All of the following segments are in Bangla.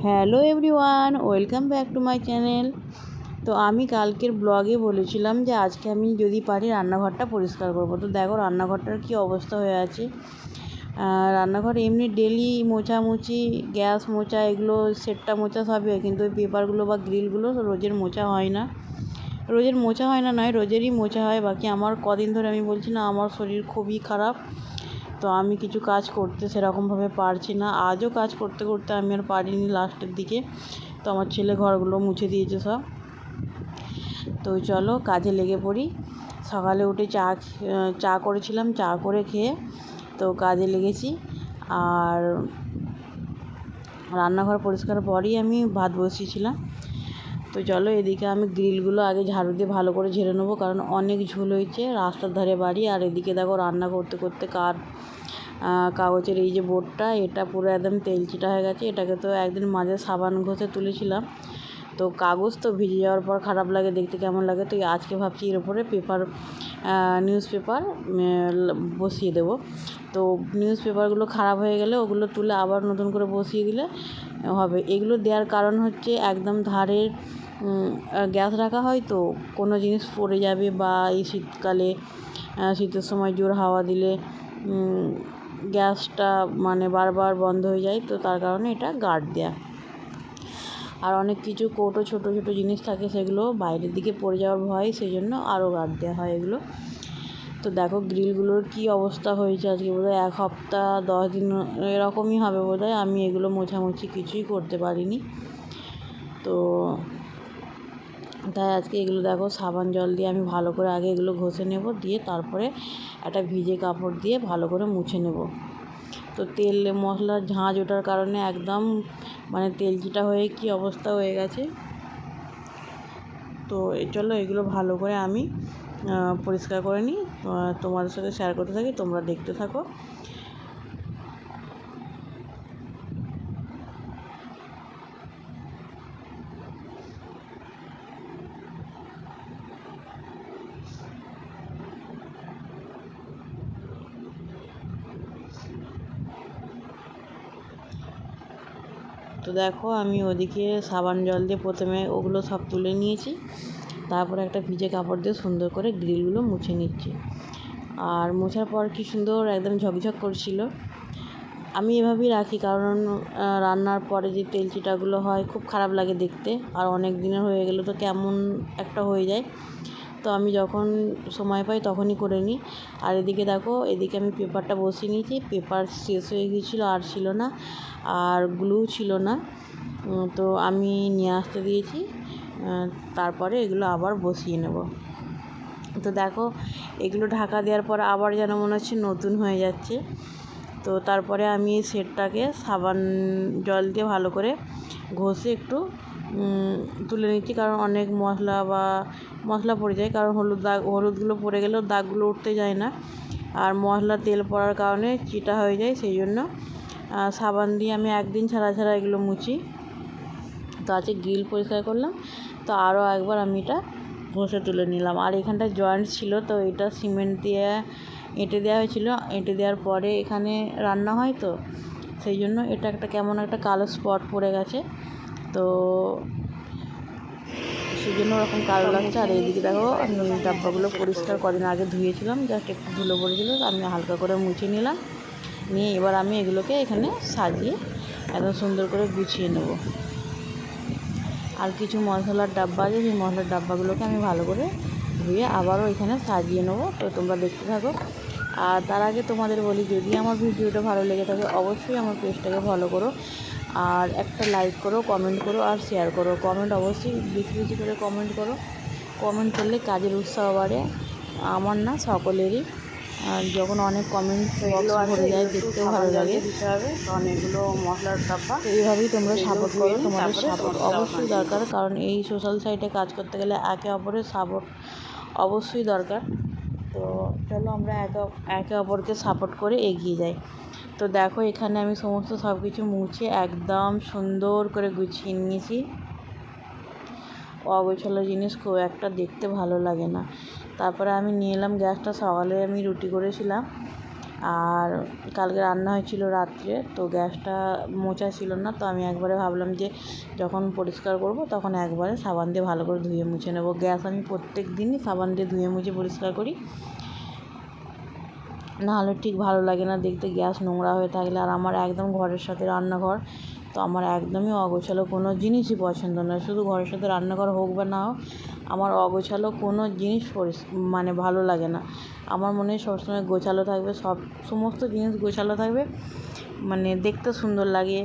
Hello everyone, welcome back to my channel. তো আমি কালকের ব্লগে বলেছিলাম যে আজকে আমি যদি পারি রান্নাঘরটা পরিষ্কার করব। তো দেখো রান্নাঘরটার কি অবস্থা হয়ে আছে। রান্নাঘর এমনি ডেলি মোছামুছি, গ্যাস মোছা, এগুলো সেটটা মোছা সবই হয়, কিন্তু ওই পেপারগুলো বা গ্রিলগুলো রোজের মোছা হয় না। রোজের মোছা হয় না নয়, রোজেরই মোছা হয়। বাকি আমার কদিন ধরে আমি বলছি না, আমার শরীর খুবই খারাপ, তো আমি কিছু কাজ করতে সেরকমভাবে পারছি না। আজও কাজ করতে করতে আমি আর পারিনি লাস্টের দিকে। তো আমার ছেলে ঘরগুলো মুছে দিয়েছে সব। তো চলো কাজে লেগে পড়ি। সকালে উঠে চা করেছিলাম, চা করে খেয়ে তো কাজে লেগেছি। আর রান্নাঘর পরিষ্কার পরই আমি ভাত বসিয়েছিলাম। তো চলো এদিকে আমি গ্রিলগুলো আগে ঝাড়ু দিয়ে ভালো করে ঝেড়ে নেবো, কারণ অনেক ঝুল হয়েছে, রাস্তার ধারে বাড়ি। আর এদিকে দেখো রান্না করতে করতে কাগজের এই যে বোর্ডটা, এটা পুরো একদম তেলচিটা হয়ে গেছে। এটাকে তো একদিন মাঝে সাবান ঘষে তুলেছিলাম। তো কাগজ তো ভিজে যাওয়ার পর খারাপ লাগে, দেখতে কেমন লাগে। তো আজকে ভাবছি এর উপরে নিউজ পেপার বসিয়ে দেবো। তো নিউজ পেপারগুলো খারাপ হয়ে গেলে ওগুলো তুলে আবার নতুন করে বসিয়ে দিলে হবে। এগুলো দেওয়ার কারণ হচ্ছে একদম ধারের গ্যাস রাখা হয়, তো কোনো জিনিস পড়ে যাবে, বা এই শীতকালে শীতের সময় জোর হাওয়া দিলে গ্যাসটা মানে বারবার বন্ধ হয়ে যায়। তো তার কারণে এটা গার্ড দেয়া। আর অনেক কিছু কৌটো ছোটো ছোটো জিনিস থাকে, সেগুলো বাইরের দিকে পড়ে যাওয়ার ভয়, সেই জন্য আরও গার্ড দেওয়া হয় এগুলো। তো দেখো গ্রিলগুলোর কি অবস্থা হয়েছে। আজকে বোধহয় 1 সপ্তাহ 10 দিন এরকমই হবে বোধহয়, আমি এগুলো মোছামুছি কিছুই করতে পারিনি। তো তাই আজকে এগুলো দেখো সাবান জল দিয়ে আমি ভালো করে আগে এগুলো ঘষে নেব, দিয়ে তারপরে একটা ভিজে কাপড় দিয়ে ভালো করে মুছে নেব। তো তেল মশলার ঝাঁঝ ওঠার কারণে একদম মানে তেলচিটা হয়ে কি অবস্থা হয়ে গেছে। তো চলো এগুলো ভালো করে আমি পরিষ্কার করে নিই, তোমাদের সাথে শেয়ার করতে থাকি, তোমরা দেখতে থাকো। তো দেখো আমি ওদিকে সাবান জল দিয়ে প্রথমে ওগুলো সব তুলে নিয়েছি, তারপরে একটা ভিজে কাপড় দিয়ে সুন্দর করে গ্রিলগুলো মুছে নিচ্ছি। আর মোছার পর কি সুন্দর একদম ঝকঝক করছিল। আমি এভাবেই রাখি, কারণ রান্নার পরে যে তেলচিটাগুলো হয় খুব খারাপ লাগে দেখতে, আর অনেক দিনের হয়ে গেলে তো কেমন একটা হয়ে যায়। তো আমি যখন সময় পাই তখনই করে নিই। আর এদিকে দেখো, এদিকে আমি পেপারটা বসিয়ে নিয়েছি। পেপার শেষ হয়ে গিয়েছিলো, আর ছিল না, আর গ্লু ছিল না। তো আমি নিয়ে আসতে দিয়েছি, তারপরে এগুলো আবার বসিয়ে নেব। তো দেখো এগুলো ঢাকা দেওয়ার পর আবার যেন মনে হচ্ছে নতুন হয়ে যাচ্ছে। তো তারপরে আমি সেটটাকে সাবান জল দিয়ে ভালো করে ঘষে একটু তুলে নিচ্ছি, কারণ অনেক মশলা পড়ে যায়, কারণ হলুদগুলো পড়ে গেলেও দাগগুলো উঠতে যায় না, আর মশলা তেল পড়ার কারণে চিটা হয়ে যায়। সেই জন্য সাবান দিয়ে আমি একদিন ছাড়া ছাড়া এগুলো মুছি। তো আজকে গ্রিল পরিষ্কার করলাম, তো আরও একবার আমি এটা ঘষে তুলে নিলাম। আর এখানটা জয়েন্ট ছিল, তো এটা সিমেন্ট দিয়ে এঁটে দেওয়া হয়েছিল। এঁটে দেওয়ার পরে এখানে রান্না হয়, তো সেই জন্য এটা একটা কেমন একটা কালো স্পট পড়ে গেছে, তো সেই জন্য ওরকম কালো লাগছে। আর এইদিকে দেখো আমি ডাব্বাগুলো পরিষ্কার কদিন আগে ধুয়েছিলাম, জাস্ট একটু ধুলো পড়েছিলো, আমি হালকা করে মুছে নিলাম। নিয়ে এবার আমি এগুলোকে এখানে সাজিয়ে একদম সুন্দর করে গুছিয়ে নেব। আর কিছু মশলার ডাব্বা আছে, সেই মশলার ডাব্বাগুলোকে আমি ভালো করে ধুয়ে আবারও এখানে সাজিয়ে নেব। তো তোমরা দেখতে থাকো। আর তার আগে তোমাদের বলি, যদি আমার ভিডিওটা ভালো লেগে থাকে অবশ্যই আমার পেজটাকে ফলো করো, আর একটা লাইক করো, কমেন্ট করো, আর শেয়ার করো। কমেন্ট অবশ্যই বেশি বেশি করে কমেন্ট করো। কমেন্ট করলে কাজের উৎসাহ বাড়ে, আমার না সকলেরই। আর যখন অনেক কমেন্ট ভরে যায় দেখতেও ভালো লাগে। দিতে হবে, কারণ এগুলো মশলার ডাব্বা। তো এইভাবেই তোমরা সাপোর্ট করো, তোমাদের সাপোর্ট অবশ্যই দরকার, কারণ এই সোশ্যাল সাইটে কাজ করতে গেলে একে অপরের সাপোর্ট অবশ্যই দরকার। তো চলো আমরা একে অপরকে সাপোর্ট করে এগিয়ে যাই। তো দেখো এখানে আমি সমস্ত সব কিছু মুছে একদম সুন্দর করে গুছিয়ে নিয়েছি। অগোছালো জিনিস খুব একটা দেখতে ভালো লাগে না। তারপরে আমি নিয়ে এলাম গ্যাসটা। সকালে আমি রুটি করেছিলাম, আর কালকে রান্না হয়েছিল রাত্রে, তো গ্যাসটা মোছা ছিল না, তো আমি একবারে ভাবলাম যে যখন পরিষ্কার করব তখন একবারে সাবান দিয়ে ভালো করে ধুয়ে মুছে নেব। গ্যাস আমি প্রত্যেক দিনই সাবান দিয়ে ধুয়ে মুছে পরিষ্কার করি, নাহলে ঠিক ভালো লাগে না দেখতে গ্যাস নোংরা হয়ে থাকলে। আর আমার একদম ঘরের সাথে রান্নাঘর, তো আমার একদমই অগোছালো কোনো জিনিসই পছন্দ নয়। শুধু ঘরের সাথে রান্নাঘর হোক বা না হোক, আমার অগোছালো কোনো জিনিস মানে ভালো লাগে না। আমার মনে হয় সবসময় গোছালো থাকবে, সমস্ত জিনিস গোছালো থাকবে, মানে দেখতে সুন্দর লাগে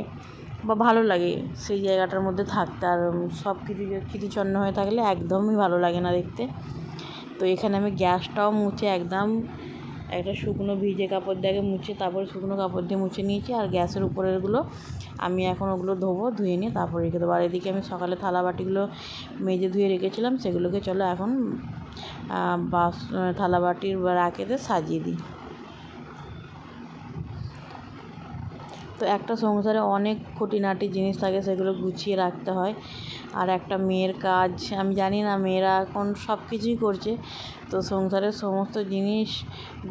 বা ভালো লাগে সেই জায়গাটার মধ্যে থাকতে। আর সব কিছু কীর্তিচন্ন হয়ে থাকলে একদমই ভালো লাগে না দেখতে। তো এখানে আমি গ্যাসটাও মুছে একদম একটা শুকনো ভিজে কাপড় দিয়ে মুছে, তারপরে শুকনো কাপড় দিয়ে মুছে নিয়েছি। আর গ্যাসের উপরেরগুলো আমি এখন ওগুলো ধোবো, ধুয়ে নিয়ে তারপর রেখে দেবো। আর এদিকে আমি সকালে থালা বাটিগুলো মেজে ধুয়ে রেখেছিলাম, সেগুলোকে চলো এখন থালা বাটির রাখেতে সাজিয়ে দিই। তো একটা সংসারে অনেক খুঁটিনাটি জিনিস থাকে, সেগুলো গুছিয়ে রাখতে হয়। আর একটা মেয়ের কাজ, আমি জানি না মেয়েরা এখন সব কিছুই করছে, তো সংসারের সমস্ত জিনিস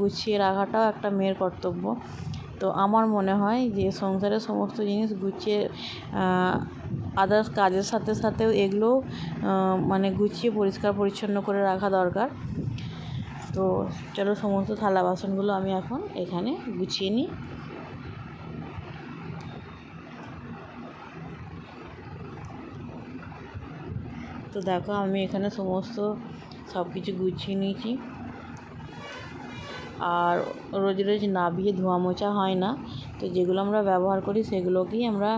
গুছিয়ে রাখাটাও একটা মেয়ের কর্তব্য। তো আমার মনে হয় যে সংসারের সমস্ত জিনিস গুছিয়ে আদার্স কাজের সাথে সাথেও এগুলোও মানে গুছিয়ে পরিষ্কার পরিচ্ছন্ন করে রাখা দরকার। তো চলো সমস্ত থালা বাসনগুলো আমি এখন এখানে গুছিয়ে নিই। তো দেখো আমি এখানে সমস্ত সব কিছু গুছিয়ে নিয়েছি। আর রোজ রোজ নাবিয়ে ধোয়া মোছা হয় না, তো যেগুলো আমরা ব্যবহার করি সেগুলোকেই আমরা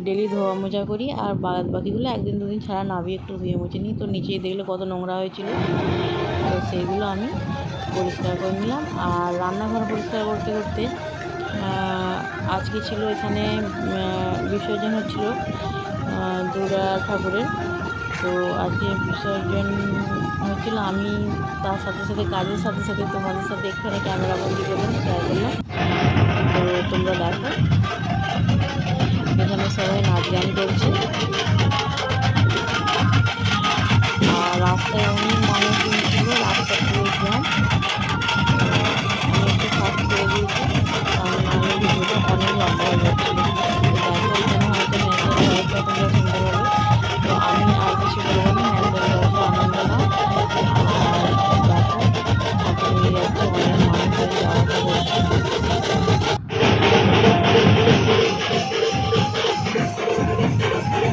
ডেলি ধোয়া মোছা করি। আর বাদ বাকিগুলো একদিন দুদিন ছাড়া নাবিয়ে একটু ধুয়ে মুছে নিই। তো নিচেই দেখলে কত নোংরা হয়েছিল, তো সেইগুলো আমি পরিষ্কার করে নিলাম। আর রান্নাঘর পরিষ্কার করতে করতে আজকে ছিল এখানে বিসর্জন হচ্ছিল দুর্গা ঠাকুরের। তো আজকে বিসর্জন হচ্ছিল, আমি তার সাথে সাথে কাজের সাথে সাথে তোমাদের সাথে এখানে ক্যামেরা বন্দি করলাম, শেয়ার করলাম। তো তোমরা দেখো এখানে সবাই নাচ গান করছে। আর রাস্তায় অনেক মানুষজন ছিল, রাস্তা পুরো জ্যাম। আমি একটু ফাস্ট করে দিয়েছি, কারণ আমি ভিডিওটা অনেক লম্বা হয়ে যাচ্ছিল। দেখো এখানে হয়তো ন্যাচারাল ভয়েসটা তোমরা শুনতে পাবে। তো আমি আর কিছু বলবো না, ন্যাচারাল ভয়েসে আনন্দ নাও। আর দেখো হাতে নিয়ে যাচ্ছে, অনেক মানুষজন যাওয়া আসা করছে।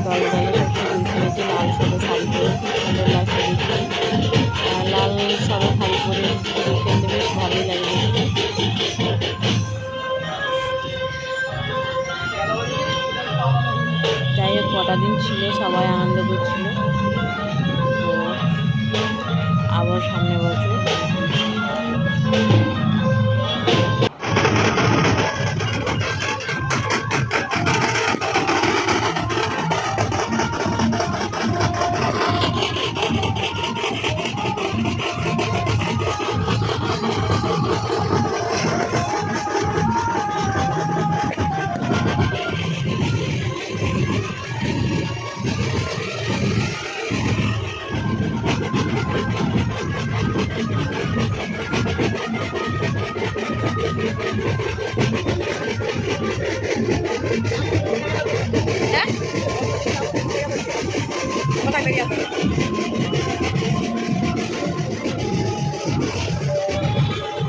দলে দলে সব ফুল খেয়েছে, লাল সাদা শাড়ি পরে খুব সুন্দর লাগছে দেখতে। লাল সাদা শাড়ি পরে ফুল খেলতে বেশ ভালোই লাগে দেখতে। যাই হোক কটা দিন ছিল, সবাই আনন্দ করছিল। তো আবার সামনে বছর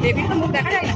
দেবীর তো মুখ দেখা যায় না।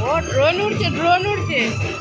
ও ড্রোন উড়ছে, ড্রোন উড়ছে। লাগছে?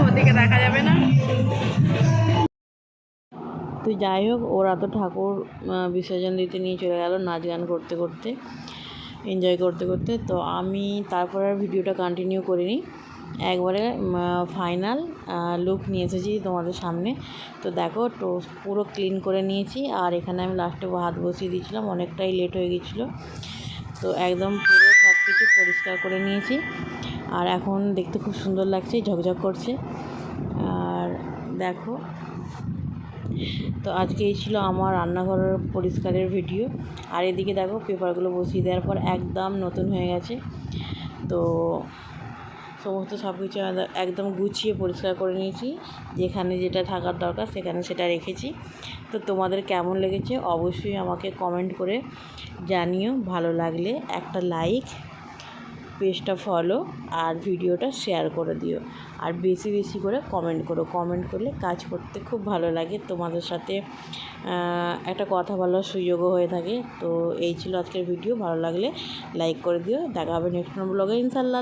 ওদিকে দেখা যাবে না। তো যাই হোক, ওরা তো ঠাকুর বিসর্জন দিতে নিয়ে চলে গেল নাচ গান করতে করতে, এনজয় করতে করতে। তো আমি তারপর আর ভিডিওটা কন্টিনিউ করিনি, একবারে ফাইনাল লুক নিয়ে এসেছি তোমাদের সামনে। তো দেখো, তো পুরো ক্লিন করে নিয়েছি। আর এখানে আমি লাস্টে ভাত বসিয়ে দিয়েছিলাম, অনেকটাই লেট হয়ে গেছিলো। তো একদম পুরো সব কিছু পরিষ্কার করে নিয়েছি। আর এখন দেখতে খুব সুন্দর লাগছে, ঝকঝক করছে। আর দেখো, তো আজকে এই ছিল আমার রান্নাঘরের পরিষ্কারের ভিডিও। আর এদিকে দেখো, পেপারগুলো বসিয়ে দেওয়ার পর একদম নতুন হয়ে গেছে। তো সমস্ত সব কিছু একদম গুছিয়ে পরিষ্কার করে নিয়েছি, যেখানে যেটা থাকার দরকার সেখানে সেটা রেখেছি। তো তোমাদের কেমন লেগেছে অবশ্যই আমাকে কমেন্ট করে জানিও। ভালো লাগলে একটা লাইক, পেজটা ফলো আর ভিডিওটা শেয়ার করে দিও। আর বেশি বেশি করে কমেন্ট করো। কমেন্ট করলে কাজ করতে খুব ভালো লাগে, তোমাদের সাথে একটা কথা বলার সুযোগও হয়ে থাকে। তো এই ছিল আজকের ভিডিও, ভালো লাগলে লাইক করে দিও। দেখা হবে নেক্সট ব্লগে ইনশাআল্লাহ।